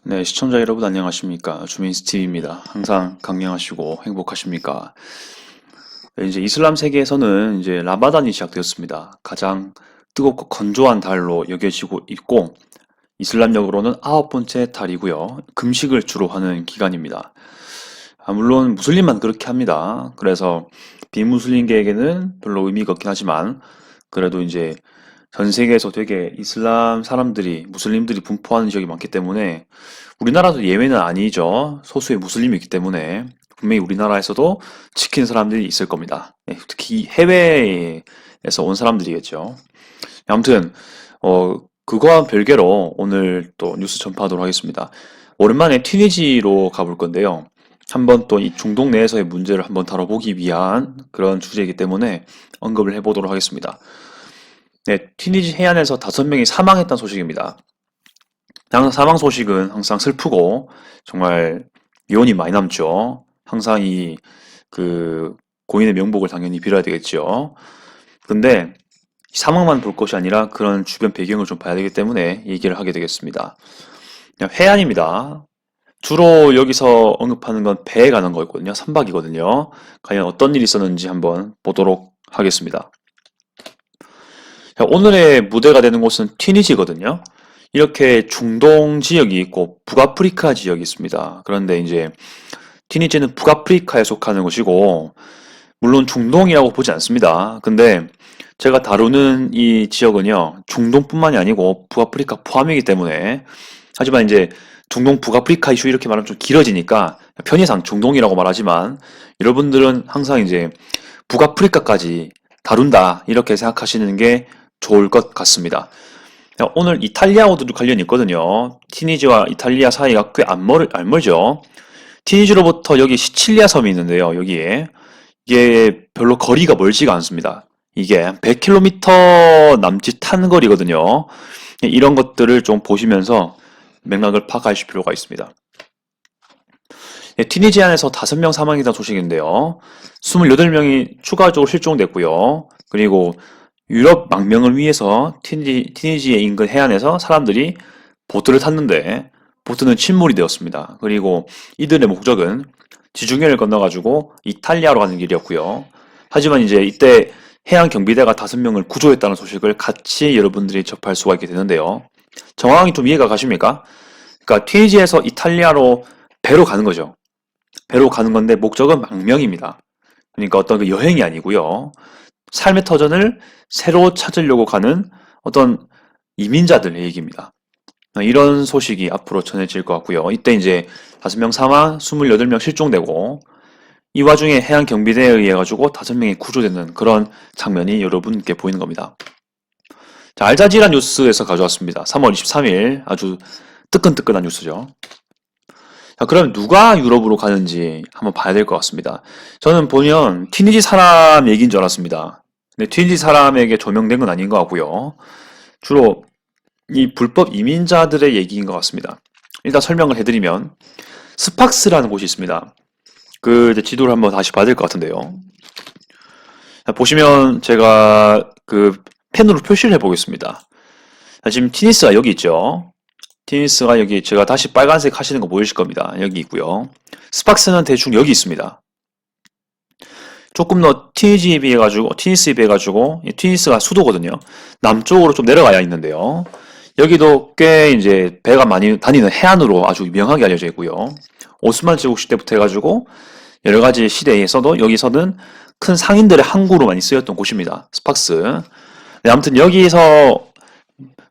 네, 시청자 여러분 안녕하십니까? 주민스티브입니다. 항상 강령하시고 행복하십니까? 네, 이제 이슬람 세계에서는 이제 라마단이 시작되었습니다. 가장 뜨겁고 건조한 달로 여겨지고 있고, 이슬람적으로는 9번째 달이고요. 금식을 주로 하는 기간입니다. 물론 무슬림만 그렇게 합니다. 그래서 비무슬림계에게는 별로 의미가 없긴 하지만, 그래도 이제 전 세계에서 되게 이슬람 사람들이, 무슬림들이 분포하는 지역이 많기 때문에 우리나라도 예외는 아니죠. 소수의 무슬림이 있기 때문에 분명히 우리나라에서도 지키는 사람들이 있을 겁니다. 네, 특히 해외에서 온 사람들이겠죠. 아무튼 그거와 별개로 오늘 또 뉴스 전파하도록 하겠습니다. 오랜만에 튀니지로 가볼 건데요. 한번 또 이 중동 내에서의 문제를 한번 다뤄보기 위한 그런 주제이기 때문에 언급을 해보도록 하겠습니다. 네, 튀니지 해안에서 5명이 사망했다는 소식입니다. 항상 사망 소식은 항상 슬프고 정말 유언이 많이 남죠. 항상 그 고인의 명복을 당연히 빌어야 되겠죠. 근데 사망만 볼 것이 아니라 그런 주변 배경을 좀 봐야 되기 때문에 얘기를 하게 되겠습니다. 그냥 해안입니다. 주로 여기서 언급하는 건 배에 가는 거였거든요. 선박이거든요. 과연 어떤 일이 있었는지 한번 보도록 하겠습니다. 자, 오늘의 무대가 되는 곳은 튀니지거든요. 이렇게 중동 지역이 있고 북아프리카 지역이 있습니다. 그런데 이제 튀니지는 북아프리카에 속하는 곳이고 물론 중동이라고 보지 않습니다. 근데 제가 다루는 이 지역은요, 중동뿐만이 아니고 북아프리카 포함이기 때문에 하지만 이제 중동 북아프리카 이슈 이렇게 말하면 좀 길어지니까 편의상 중동이라고 말하지만 여러분들은 항상 이제 북아프리카까지 다룬다 이렇게 생각하시는 게 좋을 것 같습니다. 오늘 이탈리아하고도 관련이 있거든요. 튀니지와 이탈리아 사이가 꽤 안 멀죠. 튀니지로부터 여기 시칠리아 섬이 있는데요. 여기에 이게 별로 거리가 멀지가 않습니다. 이게 100km 남짓한 거리거든요. 이런 것들을 좀 보시면서 맥락을 파악하실 필요가 있습니다. 튀니지 안에서 5명 사망이라는 소식인데요. 28명이 추가적으로 실종됐고요. 그리고 유럽 망명을 위해서 튀니지의 인근 해안에서 사람들이 보트를 탔는데 보트는 침몰이 되었습니다. 그리고 이들의 목적은 지중해를 건너가지고 이탈리아로 가는 길이었고요. 하지만 이제 이때 해양 경비대가 5명을 구조했다는 소식을 같이 여러분들이 접할 수가 있게 되는데요. 정황이 좀 이해가 가십니까? 그러니까 튀니지에서 이탈리아로 배로 가는 거죠. 배로 가는 건데 목적은 망명입니다. 그러니까 어떤 그 여행이 아니고요. 삶의 터전을 새로 찾으려고 가는 어떤 이민자들의 얘기입니다. 이런 소식이 앞으로 전해질 것 같고요. 이때 이제 5명 사망, 28명 실종되고 이 와중에 해양 경비대에 의해 가지고 5명이 구조되는 그런 장면이 여러분께 보이는 겁니다. 자, 알자지라 뉴스에서 가져왔습니다. 3월 23일 아주 뜨끈뜨끈한 뉴스죠. 자, 그럼 누가 유럽으로 가는지 한번 봐야 될 것 같습니다. 저는 보면 튀니지 사람 얘기인 줄 알았습니다. 근데 튀니지 사람에게 조명된 건 아닌 것 같고요. 주로 이 불법 이민자들의 얘기인 것 같습니다. 일단 설명을 해드리면 스팍스라는 곳이 있습니다. 그 이제 지도를 한번 다시 봐야 될 것 같은데요. 자, 보시면 제가 그 펜으로 표시를 해보겠습니다. 자, 지금 티니스가 여기 있죠. 티니스가 여기 제가 다시 빨간색 하시는 거 보이실 겁니다. 여기 있고요. 스팍스는 대충 여기 있습니다. 조금 더 티니스에 비해 가지고 티니스가 수도거든요. 남쪽으로 좀 내려가야 있는데요. 여기도 꽤 이제 배가 많이 다니는 해안으로 아주 유명하게 알려져 있고요. 오스만 제국 시대부터 해가지고 여러 가지 시대에서도 여기서는 큰 상인들의 항구로 많이 쓰였던 곳입니다. 스팍스. 네, 아무튼 여기서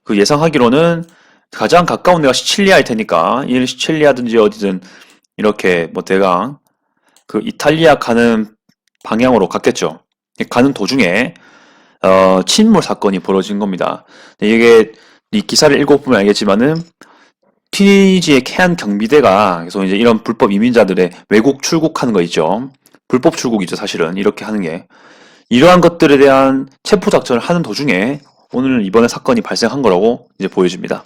그 예상하기로는 가장 가까운 데가 시칠리아일 테니까 이 시칠리아든지 어디든 이렇게 뭐 대강 그 이탈리아 가는 방향으로 갔겠죠. 가는 도중에 침몰 사건이 벌어진 겁니다. 이게 이 기사를 읽어보면 알겠지만은 튀니지의 해안 경비대가 그래서 이제 이런 불법 이민자들의 외국 출국하는 거 있죠. 불법 출국이죠, 사실은 이렇게 하는 게 이러한 것들에 대한 체포 작전을 하는 도중에 오늘 이번에 사건이 발생한 거라고 이제 보여집니다.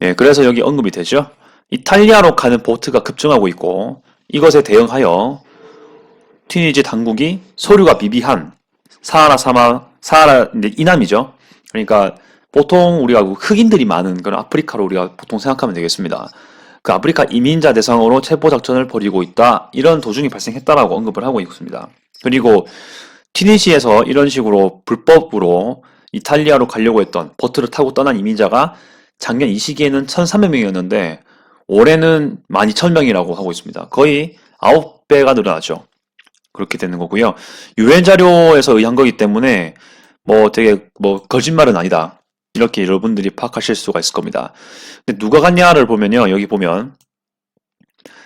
예, 그래서 여기 언급이 되죠. 이탈리아로 가는 보트가 급증하고 있고 이것에 대응하여 튀니지 당국이 서류가 미비한 사하라 이남이죠. 그러니까 보통 우리가 흑인들이 많은 그런 아프리카로 우리가 보통 생각하면 되겠습니다. 그 아프리카 이민자 대상으로 체포 작전을 벌이고 있다. 이런 도중이 발생했다라고 언급을 하고 있습니다. 그리고 티니지에서 이런 식으로 불법으로 이탈리아로 가려고 했던 보트를 타고 떠난 이민자가 작년 이 시기에는 1,300명이었는데 올해는 12,000명이라고 하고 있습니다. 거의 9배가 늘어나죠. 그렇게 되는 거고요. 유엔 자료에서 의한 거기 때문에 뭐 되게 뭐 거짓말은 아니다. 이렇게 여러분들이 파악하실 수가 있을 겁니다. 근데 누가 갔냐를 보면요. 여기 보면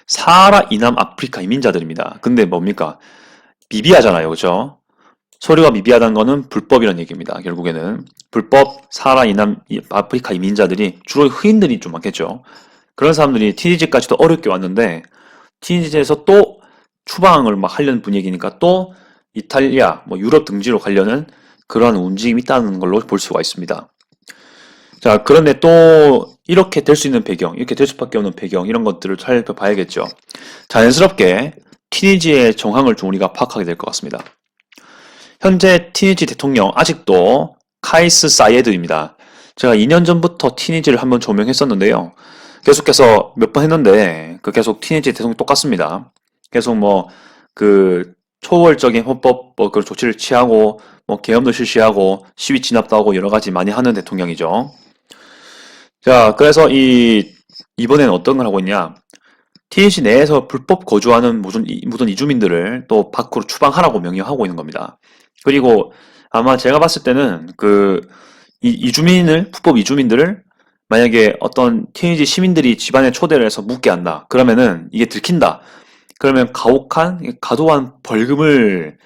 사하라 이남 아프리카 이민자들입니다. 근데 뭡니까? 미비하잖아요. 그죠? 서류가 미비하다는 거는 불법이라는 얘기입니다. 결국에는 불법 사하라 이남 아프리카 이민자들이 주로 흑인들이 좀 많겠죠. 그런 사람들이 티니지까지도 어렵게 왔는데 티니지에서 또 추방을 막 하려는 분위기니까 또 이탈리아, 뭐 유럽 등지로 가려는 그런 움직임이 있다는 걸로 볼 수가 있습니다. 자, 그런데 또 이렇게 될 수 있는 배경, 이렇게 될 수밖에 없는 배경 이런 것들을 살펴봐야겠죠. 자연스럽게 티니지의 정황을 좀 우리가 파악하게 될 것 같습니다. 현재 티니지 대통령 아직도 카이스 사이에드입니다. 제가 2년 전부터 티니지를 한번 조명했었는데요. 계속해서 몇 번 했는데 그 계속 티니지 대통령 똑같습니다. 계속 뭐 그 초월적인 헌법 뭐 그 조치를 취하고 뭐 계엄도 실시하고 시위 진압도 하고 여러 가지 많이 하는 대통령이죠. 자, 그래서 이번에는 어떤 걸 하고 있냐? TNC 내에서 불법 거주하는 모든 이주민들을 또 밖으로 추방하라고 명령하고 있는 겁니다. 그리고 아마 제가 봤을 때는 불법 이주민들을 만약에 어떤 TNG 시민들이 집안에 초대를 해서 묵게 한다. 그러면은 이게 들킨다. 그러면 과도한 벌금을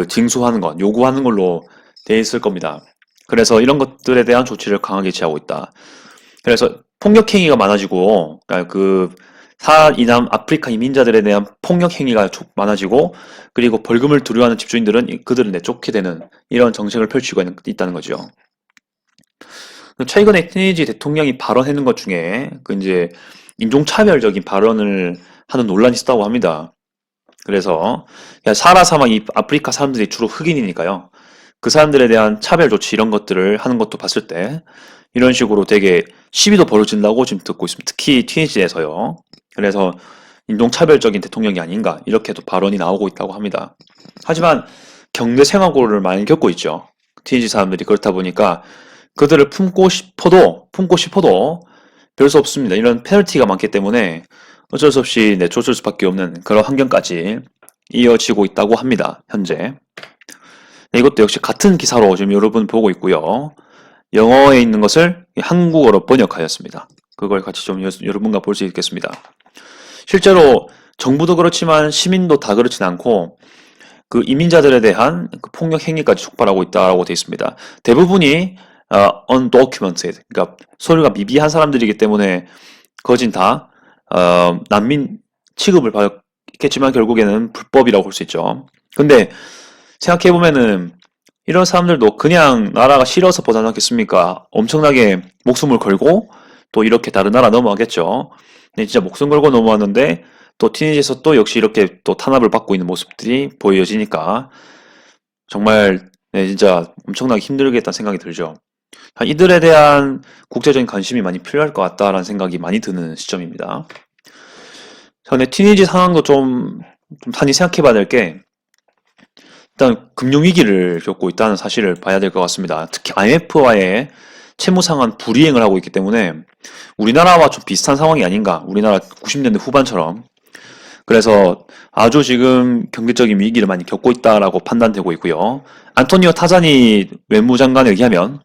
징수하는 것, 요구하는 걸로 돼 있을 겁니다. 그래서 이런 것들에 대한 조치를 강하게 취하고 있다. 그래서 폭력 행위가 많아지고, 그러니까 이남 아프리카 이민자들에 대한 폭력 행위가 많아지고, 그리고 벌금을 두려워하는 집주인들은 그들을 내쫓게 되는 이런 정책을 펼치고 있다는 거죠. 최근에 티니지 대통령이 발언하는 것 중에 이제 인종차별적인 발언을 하는 논란이 있었다고 합니다. 그래서 사라 사막 이 아프리카 사람들이 주로 흑인이니까요. 그 사람들에 대한 차별 조치 이런 것들을 하는 것도 봤을 때 이런 식으로 되게 시비도 벌어진다고 지금 듣고 있습니다. 특히 티니지에서요. 그래서 인종차별적인 대통령이 아닌가 이렇게도 발언이 나오고 있다고 합니다. 하지만 경제 생활고를 많이 겪고 있죠. 티니지 사람들이 그렇다 보니까 그들을 품고 싶어도 별 수 없습니다. 이런 페널티가 많기 때문에 어쩔 수 없이 내쫓을 수밖에 없는 그런 환경까지 이어지고 있다고 합니다. 현재. 네, 이것도 역시 같은 기사로 지금 여러분 보고 있고요. 영어에 있는 것을 한국어로 번역하였습니다. 그걸 같이 좀 여러분과 볼 수 있겠습니다. 실제로 정부도 그렇지만 시민도 다 그렇진 않고 그 이민자들에 대한 폭력 행위까지 촉발하고 있다고 되어 있습니다. 대부분이 undocumented, 그러니까 서류가 미비한 사람들이기 때문에 거진 다 난민 취급을 받겠지만 결국에는 불법이라고 볼 수 있죠. 근데 생각해보면은 이런 사람들도 그냥 나라가 싫어서 보지 않겠습니까? 엄청나게 목숨을 걸고 또 이렇게 다른 나라 넘어가겠죠. 근데 진짜 목숨 걸고 넘어왔는데 또 티니지에서 또 역시 이렇게 또 탄압을 받고 있는 모습들이 보여지니까 정말 진짜 엄청나게 힘들겠다는 생각이 들죠. 이들에 대한 국제적인 관심이 많이 필요할 것 같다라는 생각이 많이 드는 시점입니다. 근데 티니지 상황도 좀 많이 생각해 봐야 될 게 일단 금융위기를 겪고 있다는 사실을 봐야 될 것 같습니다. 특히 IMF와의 채무 상환 불이행을 하고 있기 때문에 우리나라와 좀 비슷한 상황이 아닌가. 우리나라 90년대 후반처럼. 그래서 아주 지금 경제적인 위기를 많이 겪고 있다라고 판단되고 있고요. 안토니오 타자니 외무장관에 의하면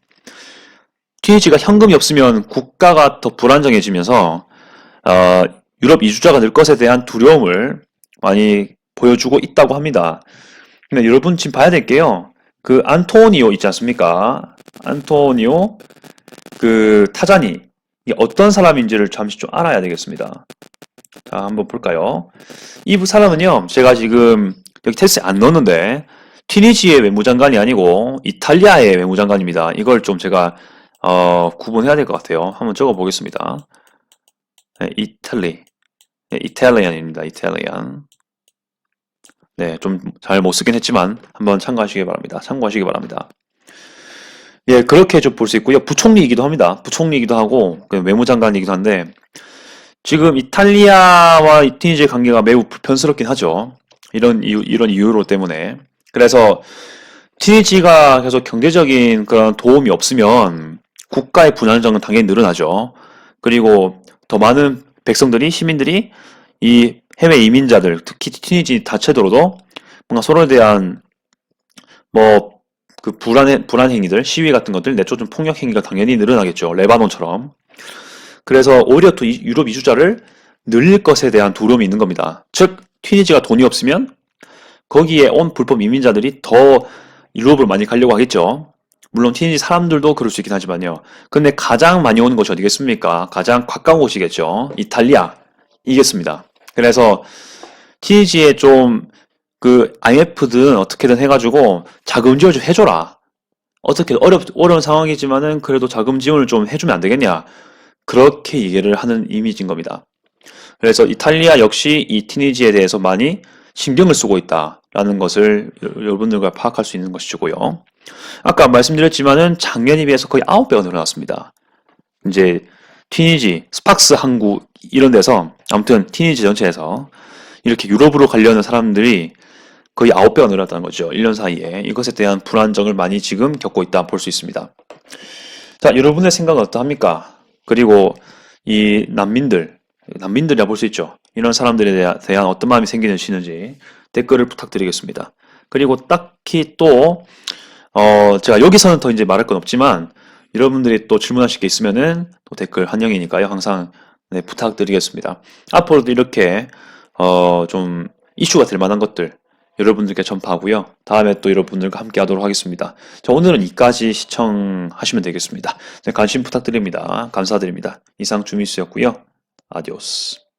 TH가 현금이 없으면 국가가 더 불안정해지면서 유럽 이주자가 늘 것에 대한 두려움을 많이 보여주고 있다고 합니다. 근데 여러분 지금 봐야 될 게요. 그 안토니오 있지 않습니까? 안토니오 타자니 이게 어떤 사람인지를 잠시 좀 알아야 되겠습니다. 자, 한번 볼까요? 이 사람은요, 제가 지금 여기 테스트에 안 넣었는데 튀니지의 외무장관이 아니고 이탈리아의 외무장관입니다. 이걸 좀 제가 구분해야 될 것 같아요. 한번 적어 보겠습니다. 네, 이탈리안입니다. 이탈리안. 네, 좀 잘 못 쓰긴 했지만 한번 참고하시기 바랍니다. 예, 그렇게 좀 볼 수 있고요. 부총리이기도 합니다. 부총리이기도 하고, 그 외무장관이기도 한데, 지금 이탈리아와 이 튀니지의 관계가 매우 불편스럽긴 하죠. 이런 이유로 때문에. 그래서 튀니지가 계속 경제적인 그런 도움이 없으면 국가의 불안정은 당연히 늘어나죠. 그리고 더 많은 백성들이, 시민들이 이 해외 이민자들, 특히 튀니지 자체로도 뭔가 서로에 대한 뭐 그 불안 행위들, 시위 같은 것들, 내쫓은 폭력 행위가 당연히 늘어나겠죠. 레바논처럼. 그래서 오히려 또 유럽 이주자를 늘릴 것에 대한 두려움이 있는 겁니다. 즉, 튀니지가 돈이 없으면 거기에 온 불법 이민자들이 더 유럽을 많이 가려고 하겠죠. 물론 튀니지 사람들도 그럴 수 있긴 하지만요. 근데 가장 많이 오는 곳이 어디겠습니까? 가장 가까운 곳이겠죠. 이탈리아. 이겠습니다. 그래서 튀니지에 좀 그 IMF든 어떻게든 해가지고 자금 지원 좀 해줘라. 어떻게 어려운 상황이지만은 그래도 자금 지원을 좀 해주면 안 되겠냐. 그렇게 얘기를 하는 이미지인 겁니다. 그래서 이탈리아 역시 이 튀니지에 대해서 많이 신경을 쓰고 있다라는 것을 여러분들과 파악할 수 있는 것이고요. 아까 말씀드렸지만은 작년에 비해서 거의 9배가 늘어났습니다. 이제 튀니지, 스팍스 항구 이런 데서 아무튼 튀니지 전체에서 이렇게 유럽으로 가려는 사람들이 거의 9배가 늘었다는 거죠. 1년 사이에. 이것에 대한 불안정을 많이 지금 겪고 있다 볼 수 있습니다. 자, 여러분의 생각은 어떠합니까? 그리고 이 난민들이라 볼 수 있죠. 이런 사람들에 대한 어떤 마음이 생기시는지 댓글을 부탁드리겠습니다. 그리고 딱히 또, 제가 여기서는 더 이제 말할 건 없지만, 여러분들이 또 질문하실 게 있으면은 또 댓글 환영이니까요. 항상 네, 부탁드리겠습니다. 앞으로도 이렇게, 좀 이슈가 될 만한 것들, 여러분들께 전파하고요. 다음에 또 여러분들과 함께 하도록 하겠습니다. 자, 오늘은 이까지 시청하시면 되겠습니다. 관심 부탁드립니다. 감사드립니다. 이상 주미수였고요. 아디오스.